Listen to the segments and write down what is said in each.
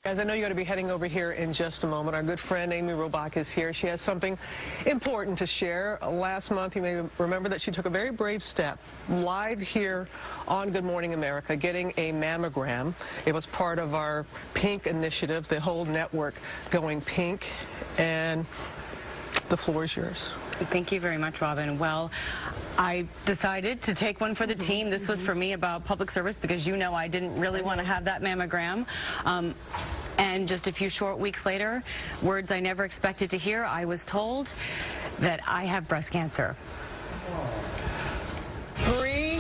Guys, I know you're going to be heading over here in just a moment. Our good friend Amy Robach is here. She has something important to share. Last month, you may remember that she took a very brave step live here on Good Morning America, getting a mammogram. It was part of our Pink initiative, the whole network going pink, and the floor is yours. Thank you very much, Robin. Well, I decided to take one for the team. This was for me about public service because you know I didn't really want to have that mammogram. And just a few short weeks later, words I never expected to hear, I was told that I have breast cancer. 3,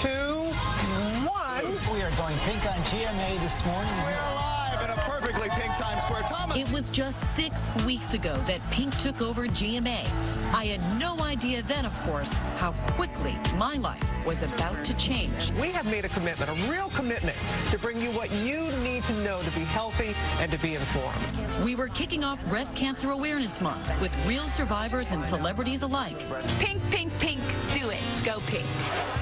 2, 1. We are going pink on GMA this morning. We are live in a perfectly pink Times Square. Thomas. It was just 6 weeks ago that Pink took over GMA. I had no idea then, of course, how quickly my life was about to change. We have made a commitment, a real commitment, to bring you what you need to know to be healthy and to be informed. We were kicking off Breast Cancer Awareness Month with real survivors and celebrities alike. Pink, pink, pink, do it. Go pink.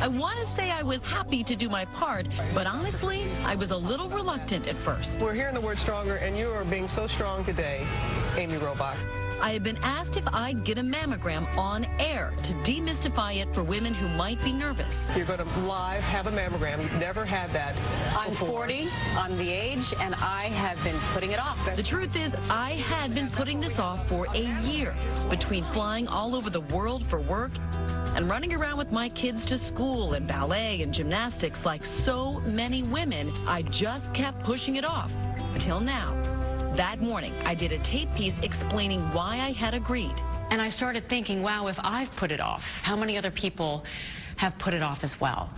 I want to say I was happy to do my part, but honestly, I was a little reluctant at first. We're hearing the word stronger, and you are being so strong today, Amy Robach. I had been asked if I'd get a mammogram on air to demystify it for women who might be nervous. You're going to live have a mammogram. You've never had that I'm before. 40, I'm the age, and I have been putting it off. The truth is, I had been putting this off for a year, between flying all over the world for work and running around with my kids to school and ballet and gymnastics like so many women. I just kept pushing it off, till now. That morning, I did a tape piece explaining why I had agreed. And I started thinking, wow, if I've put it off, how many other people have put it off as well?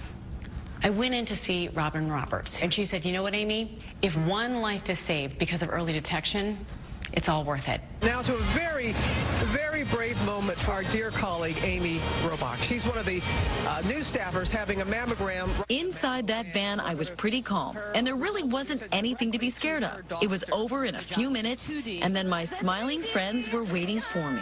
I went in to see Robin Roberts, and she said, you know what, Amy? If one life is saved because of early detection, it's all worth it. Now to a very, very brave moment for our dear colleague, Amy Robach. She's one of the news staffers having a mammogram. Inside that van, I was pretty calm, and there really wasn't anything to be scared of. It was over in a few minutes, and then my smiling friends were waiting for me.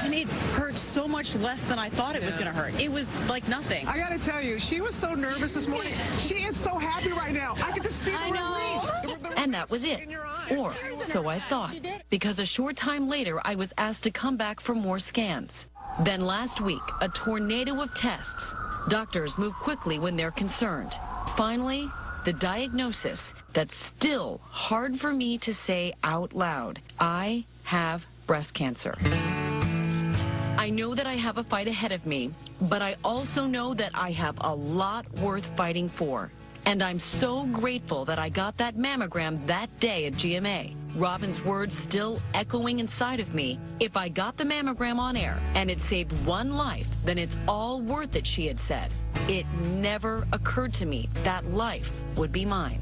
And it hurt so much less than I thought it was going to hurt. It was like nothing. I got to tell you, she was so nervous this morning. She is so happy right now. I could just see the relief. And that was it. Or so I thought, because a short time later, I was asked to come back for more scans. Then last week, a tornado of tests. Doctors move quickly when they're concerned. Finally, the diagnosis that's still hard for me to say out loud. I have breast cancer. I know that I have a fight ahead of me, but I also know that I have a lot worth fighting for. And I'm so grateful that I got that mammogram that day at GMA. Robin's words still echoing inside of me. If I got the mammogram on air and it saved one life, then it's all worth it, she had said. It never occurred to me that life would be mine.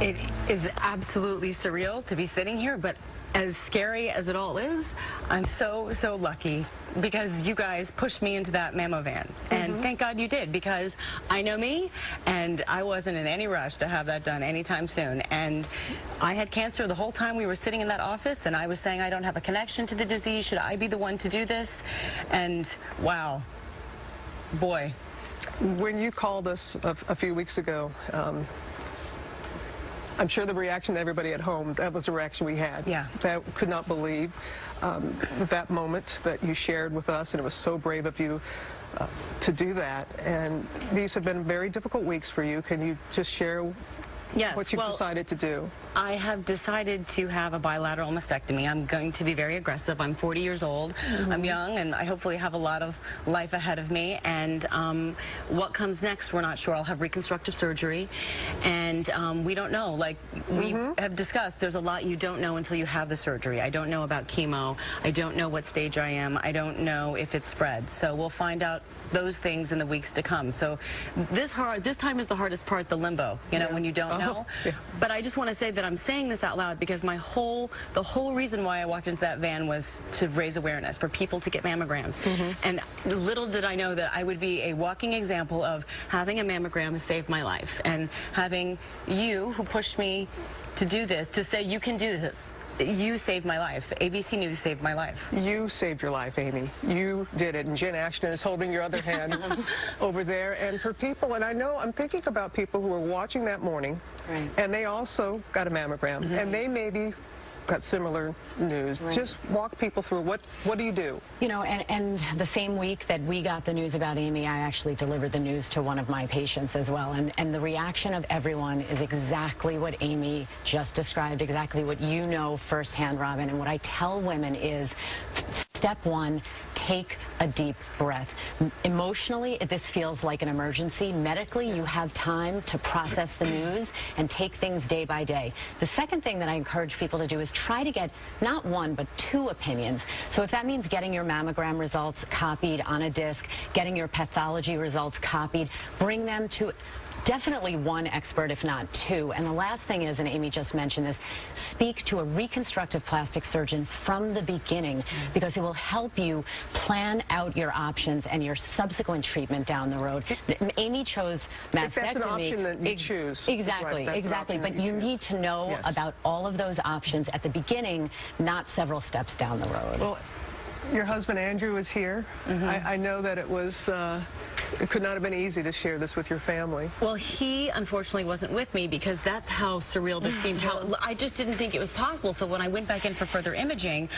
It is absolutely surreal to be sitting here, but as scary as it all is, I'm so lucky because you guys pushed me into that mammo van. And thank God you did, because I know me, and I wasn't in any rush to have that done anytime soon. And I had cancer the whole time we were sitting in that office, and I was saying I don't have a connection to the disease. Should I be the one to do this? And wow, boy. When you called us a few weeks ago, I'm sure the reaction to everybody at home, that was the reaction we had. Yeah. That could not believe that moment that you shared with us, and it was so brave of you to do that. And these have been very difficult weeks for you. Can you just share what you've decided to do? I have decided to have a bilateral mastectomy. I'm going to be very aggressive. I'm 40 years old. I'm young, and I hopefully have a lot of life ahead of me. And what comes next, we're not sure. I'll have reconstructive surgery, and we don't know. Like we have discussed, there's a lot you don't know until you have the surgery. I don't know about chemo. I don't know what stage I am. I don't know if it spreads. So we'll find out those things in the weeks to come. So this time is the hardest part, the limbo, you know, when you don't know. But I just want to say that I'm saying this out loud because the whole reason why I walked into that van was to raise awareness for people to get mammograms. And little did I know that I would be a walking example of having a mammogram saved my life, and having you, who pushed me to do this, to say you can do this. You saved my life. ABC News saved my life. You saved your life, Amy. You did it. And Jen Ashton is holding your other hand over there. And for people, and I know I'm thinking about people who were watching that morning, right, and they also got a mammogram, and they maybe got similar news. Right. Just walk people through what do you do? You know, and the same week that we got the news about Amy, I actually delivered the news to one of my patients as well. And the reaction of everyone is exactly what Amy just described, exactly what you know firsthand, Robin. And what I tell women is, step one, take a deep breath. Emotionally, this feels like an emergency. Medically, you have time to process the news and take things day by day. The second thing that I encourage people to do is try to get not one, but 2 opinions. So if that means getting your mammogram results copied on a disc, getting your pathology results copied, bring them to definitely 1 expert, if not 2. And the last thing is, and Amy just mentioned this, speak to a reconstructive plastic surgeon from the beginning, because it will help you plan out your options and your subsequent treatment down the road. Amy chose mastectomy. If that's an option that you choose. Exactly, right, exactly. But you need to know about all of those options at the beginning, not several steps down the road. Well, your husband Andrew is here. I know that it was it could not have been easy to share this with your family. Well, he unfortunately wasn't with me, because that's how surreal this seemed. How I just didn't think it was possible. So when I went back in for further imaging,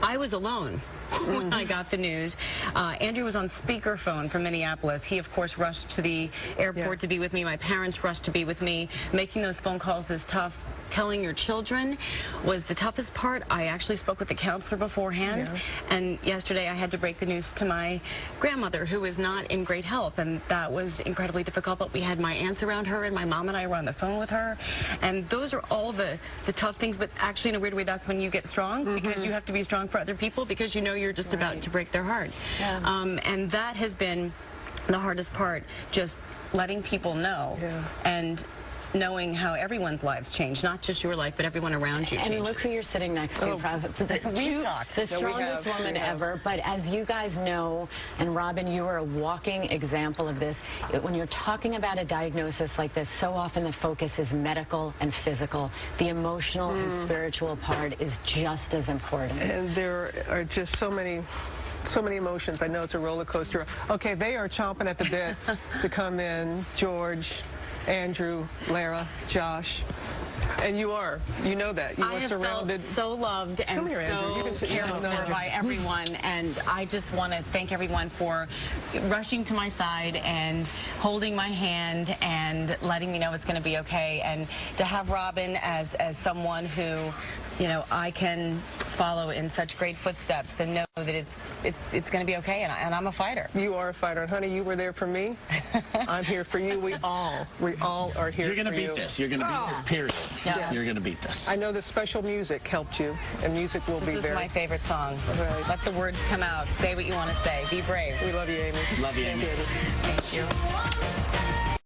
I was alone when I got the news. Andrew was on speakerphone from Minneapolis. He, of course, rushed to the airport to be with me. My parents rushed to be with me. Making those phone calls is tough. Telling your children was the toughest part. I actually spoke with the counselor beforehand, and yesterday I had to break the news to my grandmother, who is not in great health, and that was incredibly difficult. But we had my aunts around her, and my mom and I were on the phone with her, and those are all the tough things. But actually, in a weird way, that's when you get strong, because you have to be strong for other people, because you know you're just about to break their heart. And that has been the hardest part, just letting people know, and knowing how everyone's lives change, not just your life, but everyone around you changes. And look who you're sitting next to, the strongest woman ever. But as you guys know, and Robin, you are a walking example of this, when you're talking about a diagnosis like this, so often the focus is medical and physical. The emotional and spiritual part is just as important. And there are just so many emotions. I know it's a roller coaster. Okay, they are chomping at the bit to come in. George, Andrew, Lara, Josh, and you know that. You are surrounded. Felt so loved and so cared for by everyone, and I just want to thank everyone for rushing to my side and holding my hand and letting me know it's going to be okay, and to have Robin as someone who, you know, I can follow in such great footsteps and know that it's going to be okay, and I'm a fighter. You are a fighter, and honey, you were there for me. I'm here for you. We all are here. You're going to beat this. You're going to beat this. Period. Yeah. You're going to beat this. I know the special music helped you, and music will be there. This is my favorite song. Right. Let the words come out. Say what you want to say. Be brave. We love you, Amy. Love you, Amy. Thank you.